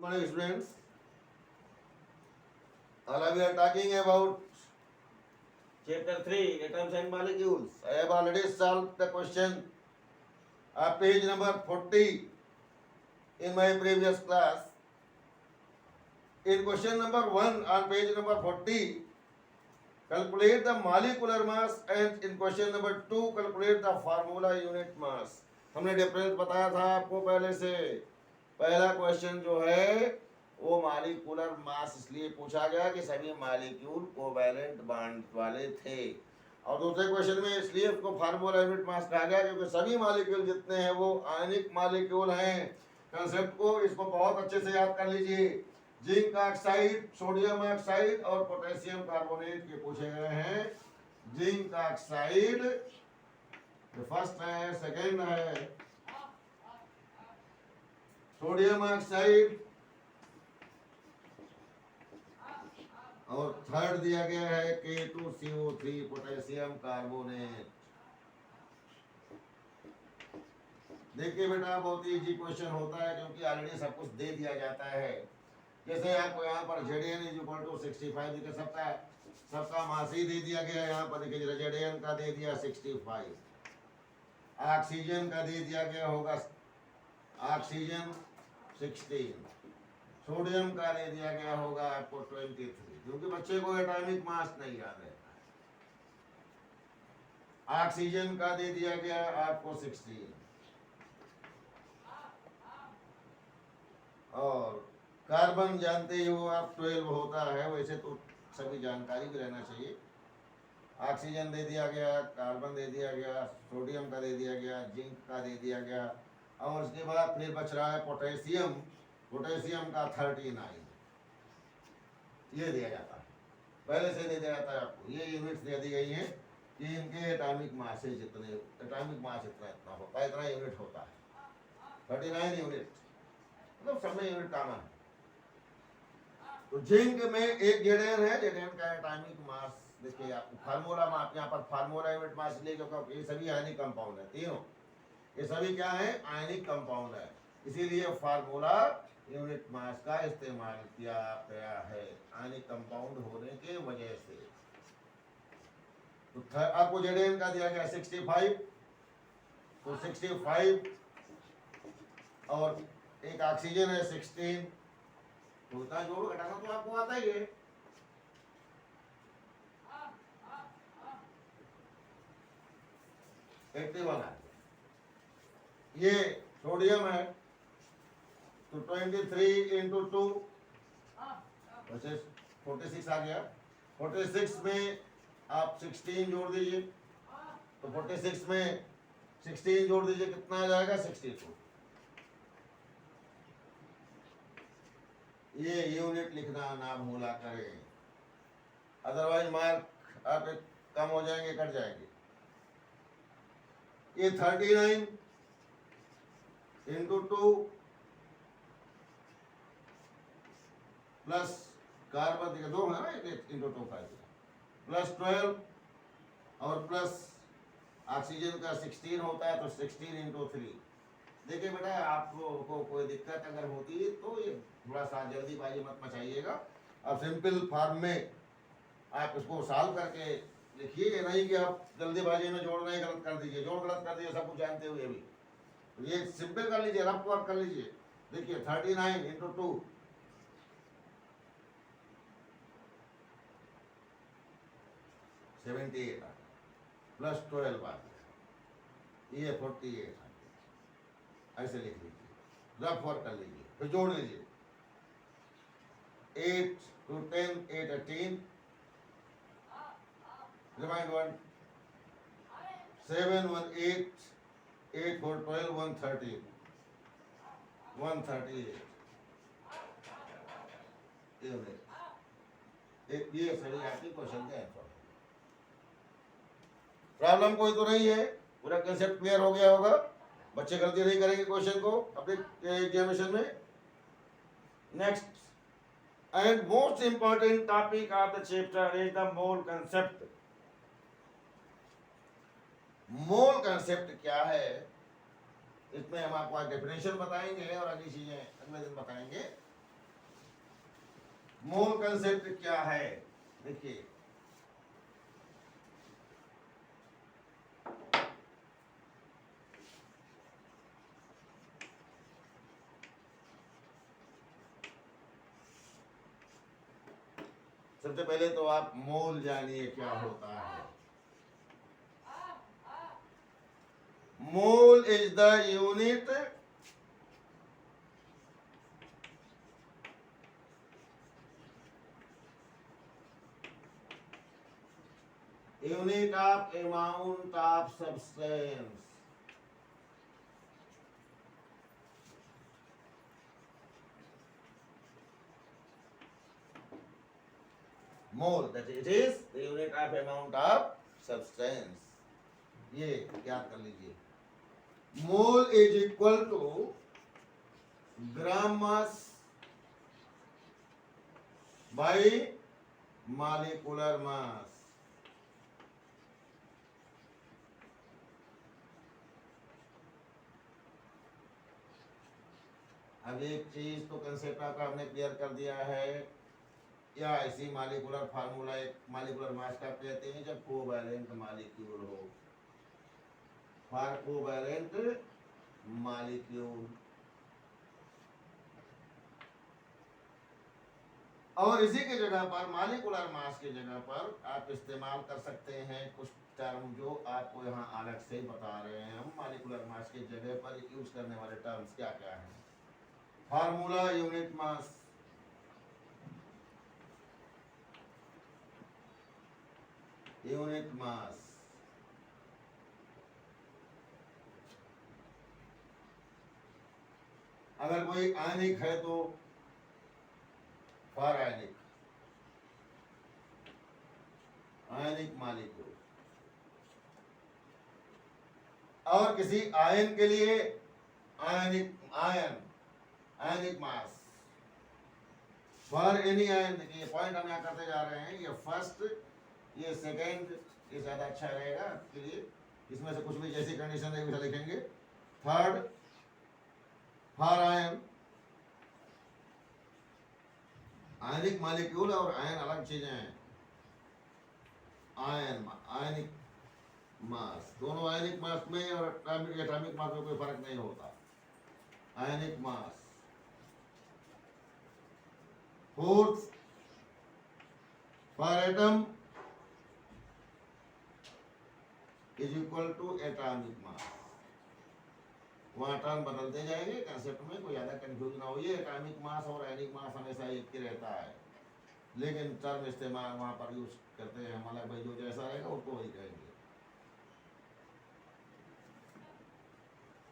Morning, students. All we are talking about chapter 3, atoms and molecules. I have already solved the question of page number 40 in my previous class. In question number 1 on page number 40, calculate the molecular mass, and in question number 2, calculate the formula unit mass. हमने difference बताया था आपको पहले से. पहला question जो है वो मॉलिक्यूलर मास इसलिए पूछा गया कि सभी मॉलिक्यूल कोवैलेंट बॉन्ड वाले थे, और दूसरे क्वेश्चन में इसलिए उसको फार्मूला यूनिट मास कहा गया क्योंकि सभी मॉलिक्यूल जितने हैं वो आयनिक मॉलिक्यूल हैं. कंसेप्ट को इसको बहुत अच्छे से याद कर लीजिए. जिंक ऑक्साइड, सोडियम ऑक्साइड और पोटेशियम कार्बोनेट के पूछे गए हैं. जिंक ऑक्साइड फर्स्ट है, सेकेंड है सोडियम ऑक्साइड और थर्ड दिया गया है K2CO3 पोटेशियम कार्बोनेट. देखिए बेटा बहुत ही इजी क्वेश्चन होता है क्योंकि ऑलरेडी सब कुछ दे दिया जाता है. जैसे आपको यहाँ पर Zn = 65 देखिए सबका मास ही दे दिया गया. यहाँ पर देखिए Zn का दे दिया 65, ऑक्सीजन का दे दिया गया होगा ऑक्सीजन 16, सोडियम का दे दिया गया होगा आपको 23, क्योंकि बच्चे को एटॉमिक मास नहीं याद है. ऑक्सीजन का दे दिया गया आपको 16 और कार्बन जानते ही हो आप 12 होता है. वैसे तो सभी जानकारी भी रहना चाहिए. ऑक्सीजन दे दिया गया, कार्बन दे दिया गया, सोडियम का दे दिया गया, जिंक का दे दिया गया, और उसके बाद फिर बच रहा है पोटेशियम. पोटेशियम का 39 ये दिया जाता है. पहले से दे दिया जाता है आपको. ये यूनिट्स दे दी गई हैं कि इनके एटॉमिक मास जितने एटॉमिक मास इतना होता है, इतना यूनिट होता है. 39 यूनिट मतलब सब में यूनिट कॉमन है. तो जिंक में एक Zn है. Zn का एटॉमिक मास देखिए आप फार्मूला में आप यहाँ पर फार्मूला यूनिट मास ले क्योंकि ये सभी आयनिक कंपाउंड है. तीनों ये सभी क्या है, आयनिक कंपाउंड है. इसीलिए फार्मूला यूनिट मास का इस्तेमाल किया गया है आयनिक कंपाउंड होने के वजह से. तो आपको Zn का दिया गया 65, तो 65 और एक ऑक्सीजन है 16, तो उतना जोड़ घटाना तो आपको आता ही है. ये सोडियम है तो 23 × 2 46 आ गया. 46 में आप 16 जोड़ दीजिए, तो 46 में 16 जोड़ दीजिए कितना आ जाएगा 62. ये यूनिट लिखना ना भूला करें, अदरवाइज मार्क आप कम हो जाएंगे, कट जाएंगे. ये 39 × 2 प्लस कार्बन के 2 है ना, × 2 का प्लस 12 और प्लस ऑक्सीजन का 16 होता है तो 16 × 3. देखिए बेटा आपको कोई दिक्कत अगर होती है तो ये थोड़ा सा जल्दीबाजी मत मचाइएगा. अब सिंपल फॉर्म में आप इसको सॉल्व करके लिखिए, नहीं कि आप जल्दीबाजी में जोड़ना ही गलत कर दीजिए. जोड़ गलत कर दीजिए सब कुछ जानते हुए भी. तो ये सिंपल कर लीजिए, रफ वर्क कर लीजिए. देखिए 39 × 2 78 प्लस 12 आ गया, ये 48 आ गया. ऐसे लिख लीजिए, रफ वर्क कर लीजिए, फिर जोड़ लीजिए. 8 × 10 8 18, रिमाइंड 1, 7 1 8, 8 4 12 113, 138. ये सभी आपके क्वेश्चन के आंसर. प्रॉब्लम कोई तो नहीं है, पूरा कंसेप्ट क्लियर हो गया होगा. बच्चे गलती नहीं करेंगे क्वेश्चन को अपने एग्जामिनेशन में. Next and most important topic of the chapter is the mole concept. Mole concept क्या है, इसमें हम आपको आज डेफिनेशन बताएंगे और अगली चीजें अगले दिन बताएंगे. मोल कंसेप्ट क्या है? देखिए, सबसे पहले तो आप मोल जानिए क्या होता है। Mole is the unit of amount of substance. Mole, that it is the unit of amount of substance. ये याद कर लीजिए, mole is equal to gram mass by molecular mass. अब एक चीज तो कंसेप्ट आपका हमने क्लियर कर दिया है, या ऐसी मॉलिक्यूलर फार्मूला एक मॉलिक्यूलर मास का कहते हैं जब कोवैलेंट मॉलिक्यूल हो, फॉर कोवैलेंट मॉलिक्यूल। और इसी की जगह पर मॉलिक्यूलर मास की जगह पर आप इस्तेमाल कर सकते हैं कुछ टर्म जो आपको यहाँ अलग से बता रहे हैं हम। मॉलिक्यूलर मास की जगह पर यूज करने वाले टर्म्स क्या क्या हैं? फार्मूला यूनिट मास, यूनिट मास, अगर कोई आयनिक है तो फॉर आयनिक, आयनिक मॉलिक्यूल। और किसी आयन के लिए ionic ion, ionic mass for any ion. देखिए पॉइंट हम यहाँ करते जा रहे हैं, ये फर्स्ट, ये सेकेंड, ये ज्यादा अच्छा रहेगा आपके लिए। इसमें से कुछ भी जैसी कंडीशन है वैसा लिखेंगे। Third for ion, ionic molecule और आयन अलग चीजें हैं। आयन, आयनिक मास, दोनों आयनिक मास में और एटॉमिक मास में कोई फर्क नहीं होता। Ionic mass. Fourth for atom is equal to atomic mass. वहाँ टर्म बदलते जाएंगे, कंसेप्ट में कोई ज़्यादा कंफ्यूज ना हो। ये एटॉमिक मास और आयनिक मास हमेशा एक ही रहता है, लेकिन टर्म इस्तेमाल वहाँ पर यूज करते हैं हम अलग। भाई जो जैसा रहेगा उसको वही कहेंगे।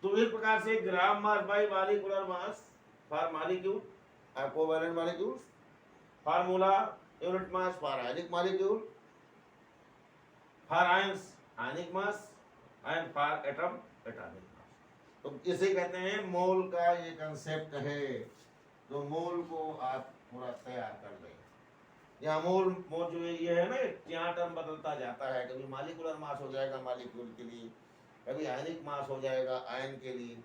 तो इस प्रकार से gram mass by molecular mass for molecule, covalent molecule. Formula unit mass for ionic molecule, for ions ionic mass, and for atom atomic mass. तो इसे कहते हैं मोल का ये कंसेप्ट है। तो मोल को आप पूरा तैयार कर लें। यहाँ मोल मोल जो ये है ना, यहाँ टर्म बदलता जाता है। कभी मॉलिक्यूलर मास हो जाएगा मॉलिक्यूल के लिए, कभी आयनिक मास हो जाएगा आयन के लिए,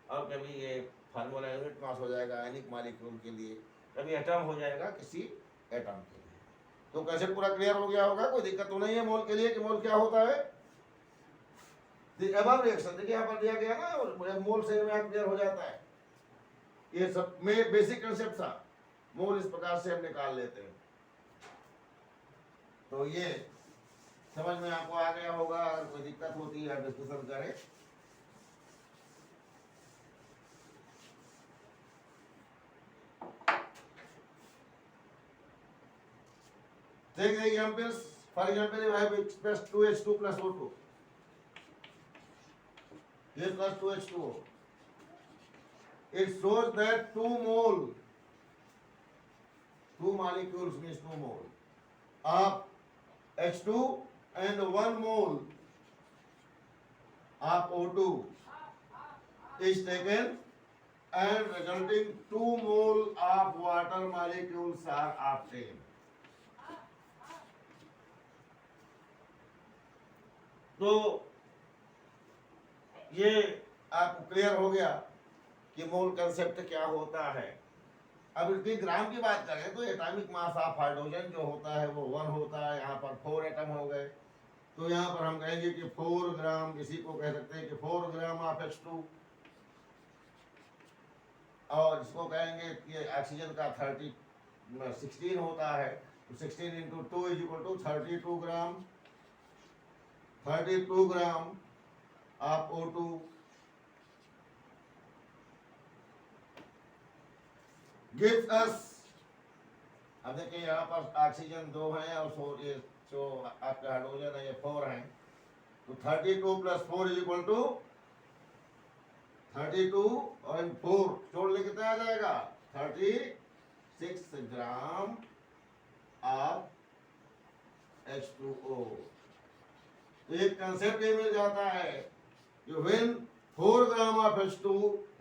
और कभी ये फार्मूला यूनिट मास हो जाएगा आयनिक मॉलिक्यूल के लिए, कभी एटम हो जाएगा किसी एटम के लिए। तो कैसे पूरा क्लियर हो गया होगा? कोई दिक्कत तो नहीं है मोल के लिए कि मोल क्या होता है? अब रिएक्शन देखिए यहाँ पर दिया गया ना, और मोल से क्लियर हो जाता है। ये सब में बेसिक कंसेप्ट था। मोल इस प्रकार से हम निकाल लेते हैं। तो ये समझ में आपको आ गया होगा। अगर कोई दिक्कत होती है डिस्कशन करें। Take the examples. For example, if I have expressed 2H2 plus O2. Here plus 2H2O. It shows that 2 mole, 2 molecules means 2 mole of H2 and 1 mole of O2 is taken, and resulting 2 mole of water molecules are obtained. तो ये आपको clear हो गया कि मोल concept क्या होता है। अब इसकी ग्राम की बात करें तो एटॉमिक मास ऑफ हाइड्रोजन जो होता है वो 1 होता है, यहाँ पर 4 एटम हो गए, तो यहाँ पर हम कहेंगे कि 4 ग्राम, इसी को कह सकते हैं कि 4 ग्राम ऑफ H2, और इसको कहेंगे कि ऑक्सीजन का 16 होता है, तो 16 into 2 is equal to 32 gram, 32 gram of O2 gives us, अब देखिए यहाँ पर ऑक्सीजन 2 है और ये जो आपका हाइड्रोजन है ये 4 है, तो 32 प्लस 4 इज इक्वल टू 32 और 4 जोड़ ले कितना आ जाएगा 36 ग्राम ऑफ H2O। तो एक कंसेप्ट ये मिल जाता है कि when 4 gram of H2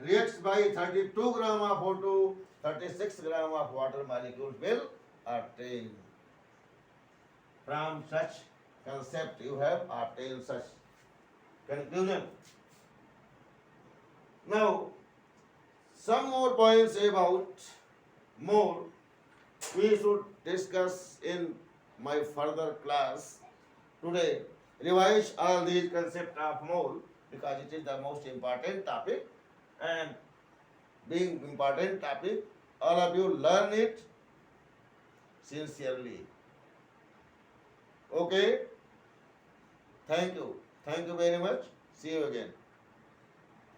reacts by 32 gram of O2, 36 gram of water molecules will attain. From such concept you have obtained such conclusion. Now some more points about mole we should discuss in my further class. Today revise all these concepts of mole because it is the most important topic, and being important topic all of you learn it sincerely. Okay, thank you very much, see you again.